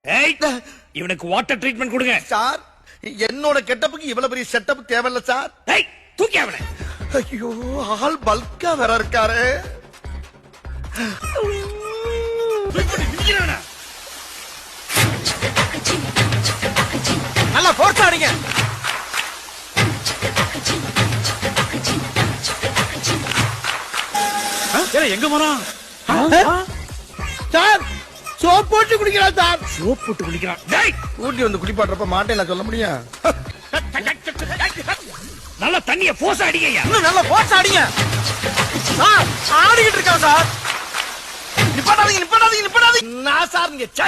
ஏய், இவனுக்கு water treatment கொடுங்க. சார் என்னோட கெட்டப்புக்கு இவ்வளவு பெரிய செட்டப் தேவையில்ல சார். ஏய், தூக்கி அவனை. ஐயோ ஆள் பல்கா வேற இருக்காரு. நல்லா போர்ஸ் ஆடுங்க. எங்க போறான்? சார் சோப் போட்டு குடிக்கிறான் சார். சோப் போட்டு குளிக்கிறான். டேய், ஊட்டி வந்து குளிப்பாட்டுறப்ப மாட்டேன் சொல்ல முடியும். நல்ல தண்ணிய போஸ் அடிங்கய்யா. இன்னும் நல்லா போர்ஸ் ஆடுங்க. சார் ஆடிக்கிட்டு இருக்கான் சார். நிப்பாட்டாதீங்க நிப்பாட்டாதீங்க நிப்பாட்டாதீங்க. நான் சார் இங்க சே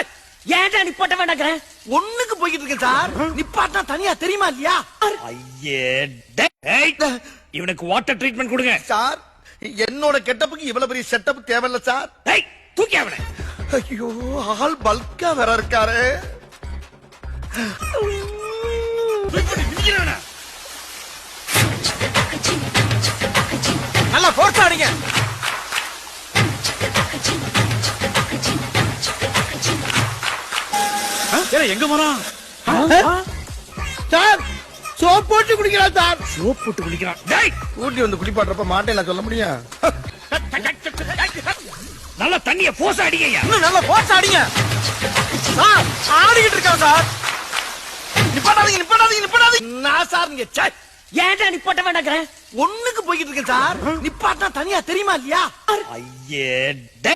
ஏன்டா நிப்பாட்ட வேண்டாங்கிறேன்? ஒண்ணுக்கு போய்கிட்டு இருக்கேன் சார். நிப்பாட்டினா தனியா தெரியுமா இல்லையா? ஐயே, டேய். ஏய், இவனுக்கு வாட்டர் ட்ரீட்மெண்ட் கொடுங்க. சார் என்னோட கெட்டப்புக்கு இவ்வளவு பெரிய செட்டப் தேவையில்ல சார். ஏய், தூக்கி அவனை. ஐயோ ஆள் பல்கா வேற இருக்காரு. நல்லா போர்ஸ் ஆடுங்க. எங்க போறான்? சார் சோப் போட்டு குடிக்கிறான் சார். சோப் போட்டு குளிக்கிறான். டேய், ஊட்டி வந்து குளிப்பாட்டுறப்ப மாட்டேன் சொல்ல முடியும். நல்ல தண்ணிய போஸ் அடிங்கய்யா. இன்னும் நல்லா போர்ஸ் ஆடுங்க. சார் ஆடிக்கிட்டு இருக்கான் சார். நிப்பாட்டாதீங்க நிப்பாட்டாதீங்க நிப்பாட்டாதீங்க. நான் சார் இங்க சே ஏன்டா நிப்பாட்ட வேண்டாங்கிறேன்? ஒண்ணுக்கு போய்கிட்டு இருக்கேன் சார். நிப்பாட்டினா தனியா தெரியுமா இல்லையா? ஐயே, டேய்.